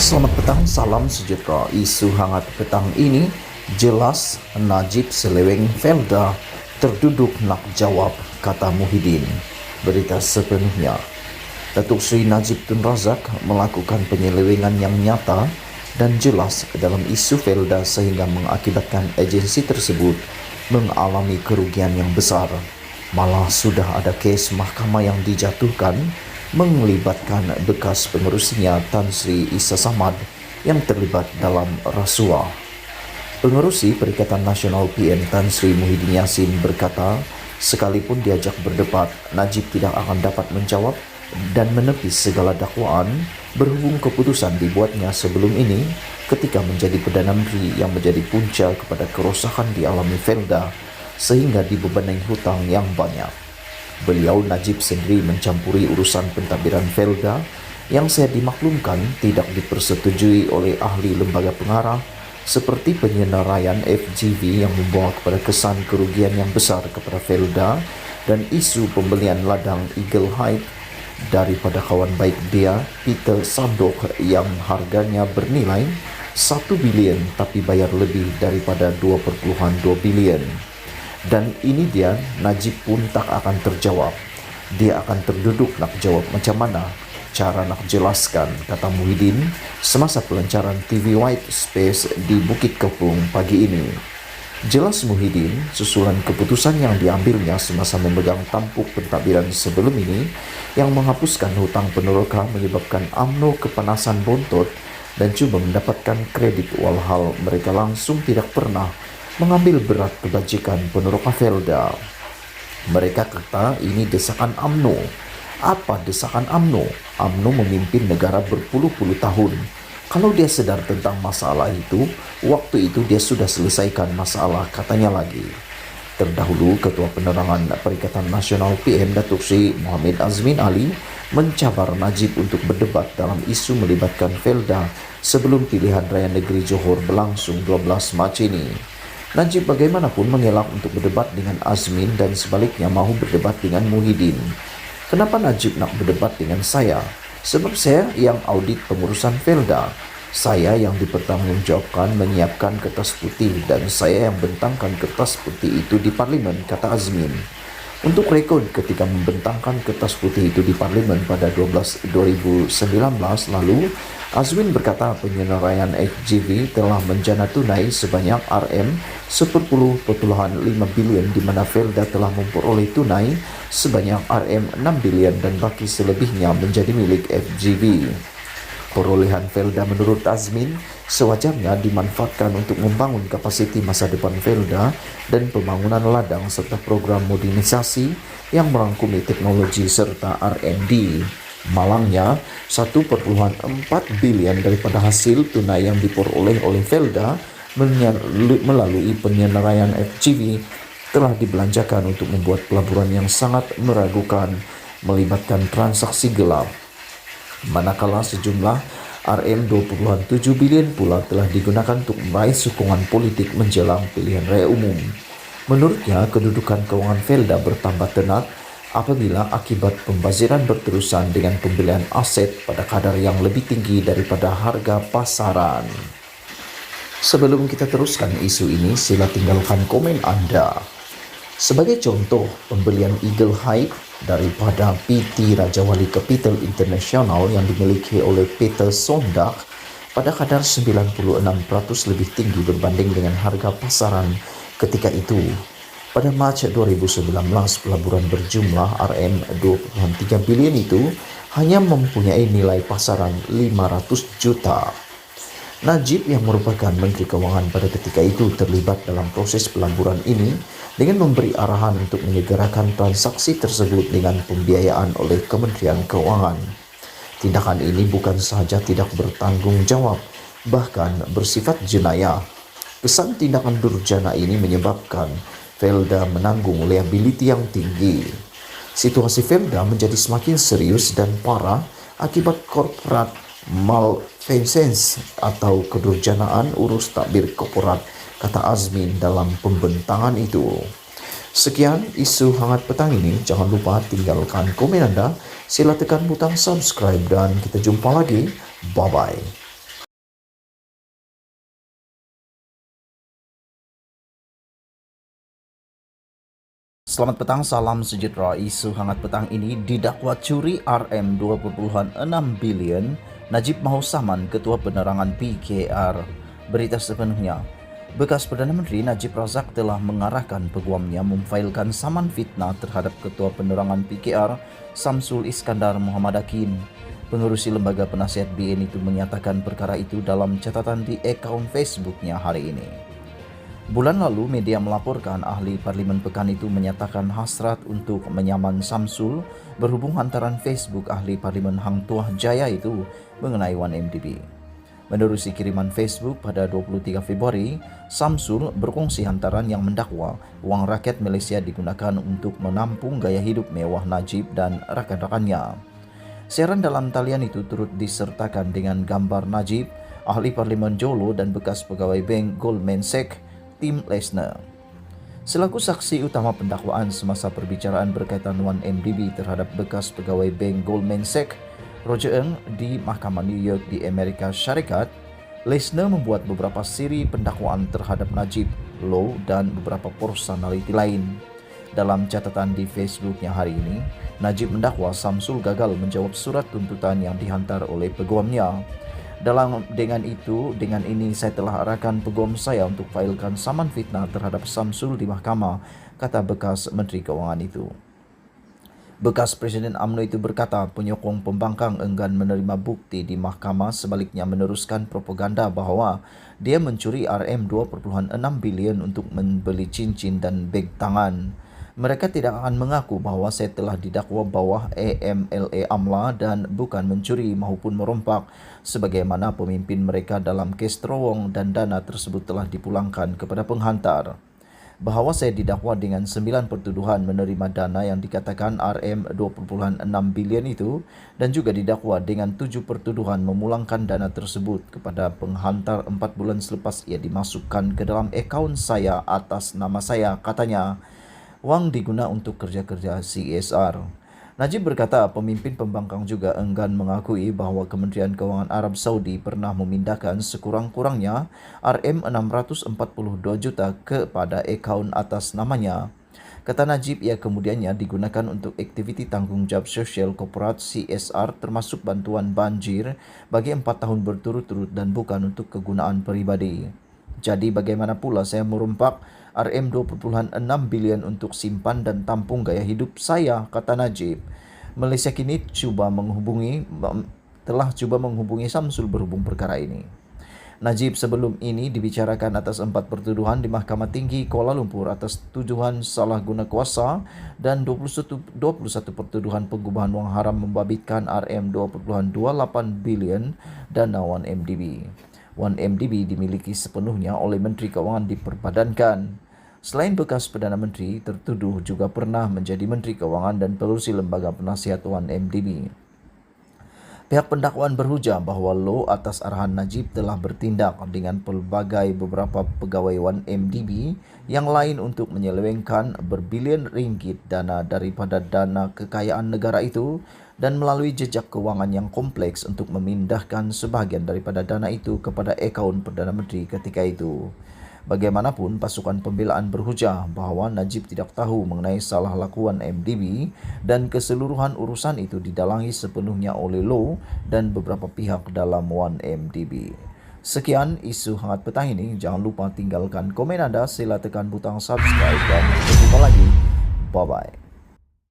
Selamat petang, salam sejahtera. Isu hangat petang ini jelas Najib Seleweng Felda terduduk nak jawab, kata Muhyiddin. Berita sepenuhnya. Datuk Seri Najib Tun Razak melakukan penyelewengan yang nyata dan jelas dalam isu Felda sehingga mengakibatkan agensi tersebut mengalami kerugian yang besar. Malah sudah ada kes mahkamah yang dijatuhkan melibatkan bekas pengerusinya Tan Sri Isa Samad yang terlibat dalam rasuah. Pengerusi Perikatan Nasional PM Tan Sri Muhyiddin Yassin berkata, sekalipun diajak berdebat, Najib tidak akan dapat menjawab dan menepis segala dakwaan berhubung keputusan dibuatnya sebelum ini ketika menjadi Perdana Menteri yang menjadi punca kepada kerosahan dialami Felda sehingga dibebani hutang yang banyak. Beliau Najib sendiri mencampuri urusan pentadbiran Felda yang saya dimaklumkan tidak dipersetujui oleh ahli lembaga pengarah seperti penyenaraian FGV yang membawa kepada kesan kerugian yang besar kepada Felda dan isu pembelian ladang Eagle Height daripada kawan baik dia Peter Sandok yang harganya bernilai 1 bilion tapi bayar lebih daripada 2.2 bilion. Dan ini dia, Najib pun tak akan terjawab. Dia akan terduduk nak jawab macam mana cara nak jelaskan, kata Muhyiddin semasa pelancaran TV White Space di Bukit Kepung pagi ini. Jelas Muhyiddin, susulan keputusan yang diambilnya semasa memegang tampuk pentadbiran sebelum ini yang menghapuskan hutang peneroka menyebabkan UMNO kepanasan bontot dan cuba mendapatkan kredit walhal mereka langsung tidak pernah mengambil berat kebajikan peneroka Felda. Mereka kata ini desakan UMNO. Apa desakan UMNO? UMNO memimpin negara berpuluh-puluh tahun. Kalau dia sedar tentang masalah itu, waktu itu dia sudah selesaikan masalah, katanya lagi. Terdahulu, Ketua Penerangan Perikatan Nasional PM Datuk Seri Muhammad Azmin Ali mencabar Najib untuk berdebat dalam isu melibatkan Felda sebelum pilihan raya negeri Johor berlangsung 12 Mac ini. Najib bagaimanapun mengelak untuk berdebat dengan Azmin dan sebaliknya mahu berdebat dengan Muhyiddin. Kenapa Najib nak berdebat dengan saya? Sebab saya yang audit pengurusan Felda. Saya yang dipertanggungjawabkan menyiapkan kertas putih dan saya yang bentangkan kertas putih itu di Parlimen, kata Azmin. Untuk rekod, ketika membentangkan kertas putih itu di Parlimen pada 2019 lalu, Azmin berkata penyenaraian FGV telah menjana tunai sebanyak RM10.5 bilion di mana Felda telah memperoleh tunai sebanyak RM6 bilion dan baki selebihnya menjadi milik FGV. Perolehan Felda menurut Azmin sewajarnya dimanfaatkan untuk membangun kapasiti masa depan Felda dan pembangunan ladang serta program modernisasi yang merangkumi teknologi serta R&D. Malangnya, 1.4 bilion daripada hasil tunai yang diperoleh oleh Felda melalui penyenaraian FGV telah dibelanjakan untuk membuat pelaburan yang sangat meragukan melibatkan transaksi gelap. Manakala sejumlah RM20.7 bilion pula telah digunakan untuk meraih sokongan politik menjelang pilihan raya umum. Menurutnya, kedudukan keuangan Felda bertambah tenat apabila akibat pembaziran berterusan dengan pembelian aset pada kadar yang lebih tinggi daripada harga pasaran. Sebelum kita teruskan isu ini, sila tinggalkan komen Anda. Sebagai contoh, pembelian Eagle Height daripada PT Raja Wali Capital International yang dimiliki oleh Peter Sondak pada kadar 96% lebih tinggi berbanding dengan harga pasaran ketika itu. Pada Mac 2019, pelaburan berjumlah RM2.3 bilion itu hanya mempunyai nilai pasaran 500 juta. Najib yang merupakan Menteri Keuangan pada ketika itu terlibat dalam proses pelaburan ini dengan memberi arahan untuk menyegerakan transaksi tersebut dengan pembiayaan oleh Kementerian Keuangan. Tindakan ini bukan sahaja tidak bertanggung jawab, bahkan bersifat jenayah. Kesan tindakan durjana ini menyebabkan Felda menanggung liability yang tinggi. Situasi Felda menjadi semakin serius dan parah akibat korporat malfeasance atau kedurjanaan urus takbir korporat, kata Azmin dalam pembentangan itu. Sekian isu hangat petang ini. Jangan lupa tinggalkan komen Anda, sila tekan butang subscribe dan kita jumpa lagi. Bye-bye. Selamat petang, salam sejahtera. Isu hangat petang ini didakwa curi RM 2,6 bilion Najib Mahu Saman, Ketua Penerangan PKR. Berita sepenuhnya. Bekas Perdana Menteri Najib Razak telah mengarahkan peguamnya memfailkan saman fitnah terhadap Ketua Penerangan PKR Samsul Iskandar Muhammad Akin. Pengurusi Lembaga Penasihat BN itu menyatakan perkara itu dalam catatan di akaun Facebooknya hari ini. Bulan lalu, media melaporkan ahli Parlimen Pekan itu menyatakan hasrat untuk menyaman Samsul berhubung hantaran Facebook ahli Parlimen Hang Tuah Jaya itu mengenai 1MDB. Menerusi kiriman Facebook pada 23 Februari, Samsul berkongsi hantaran yang mendakwa uang rakyat Malaysia digunakan untuk menampung gaya hidup mewah Najib dan rakan-rakannya. Siaran dalam talian itu turut disertakan dengan gambar Najib, ahli Parlimen Jolo dan bekas pegawai bank Goldman Sachs, Tim Lesner. Selaku saksi utama pendakwaan semasa perbicaraan berkaitan 1MDB terhadap bekas pegawai bank Goldman Sachs, Roger Ng, di Mahkamah New York di Amerika Syarikat, Lesner membuat beberapa siri pendakwaan terhadap Najib, Low dan beberapa personaliti lain. Dalam catatan di Facebooknya hari ini, Najib mendakwa Samsul gagal menjawab surat tuntutan yang dihantar oleh peguamnya. Dengan ini saya telah arahkan peguam saya untuk failkan saman fitnah terhadap Samsul di mahkamah, kata bekas Menteri Keuangan itu. Bekas Presiden UMNO itu berkata penyokong pembangkang enggan menerima bukti di mahkamah, sebaliknya meneruskan propaganda bahawa dia mencuri RM 2,6 bilion untuk membeli cincin dan beg tangan. Mereka tidak akan mengaku bahawa saya telah didakwa bawah AMLA AMLA dan bukan mencuri maupun merompak sebagaimana pemimpin mereka dalam kes terowong dan dana tersebut telah dipulangkan kepada penghantar. Bahawa saya didakwa dengan 9 pertuduhan menerima dana yang dikatakan RM 2,6 bilion itu dan juga didakwa dengan 7 pertuduhan memulangkan dana tersebut kepada penghantar 4 bulan selepas ia dimasukkan ke dalam akaun saya atas nama saya, katanya. Wang diguna untuk kerja-kerja CSR. Najib berkata pemimpin pembangkang juga enggan mengakui bahawa Kementerian Keuangan Arab Saudi pernah memindahkan sekurang-kurangnya RM 642 juta kepada akaun atas namanya. Kata Najib, ia kemudiannya digunakan untuk aktiviti tanggungjawab sosial korporat CSR termasuk bantuan banjir bagi 4 tahun berturut-turut dan bukan untuk kegunaan peribadi. Jadi bagaimana pula saya merompak RM 2,6 bilion untuk simpan dan tampung gaya hidup saya, kata Najib. Malaysia kini telah cuba menghubungi Samsul berhubung perkara ini. Najib sebelum ini dibicarakan atas 4 pertuduhan di Mahkamah Tinggi Kuala Lumpur atas tuduhan salah guna kuasa dan 21 pertuduhan pengubahan wang haram membabitkan RM 2,28 bilion dana 1MDB. 1MDB dimiliki sepenuhnya oleh Menteri Keuangan diperpadankan. Selain bekas Perdana Menteri, tertuduh juga pernah menjadi Menteri Keuangan dan pengurusi Lembaga Penasihat 1MDB. Pihak pendakwaan berhujah bahawa Low atas arahan Najib telah bertindak dengan pelbagai beberapa pegawai 1MDB yang lain untuk menyelewengkan berbilion ringgit dana daripada dana kekayaan negara itu dan melalui jejak kewangan yang kompleks untuk memindahkan sebahagian daripada dana itu kepada akaun Perdana Menteri ketika itu. Bagaimanapun, pasukan pembelaan berhujah bahawa Najib tidak tahu mengenai salah lakuan MDB dan keseluruhan urusan itu didalangi sepenuhnya oleh Low dan beberapa pihak dalam 1MDB. Sekian isu hangat petang ini. Jangan lupa tinggalkan komen anda, sila tekan butang subscribe dan jumpa lagi. Bye-bye.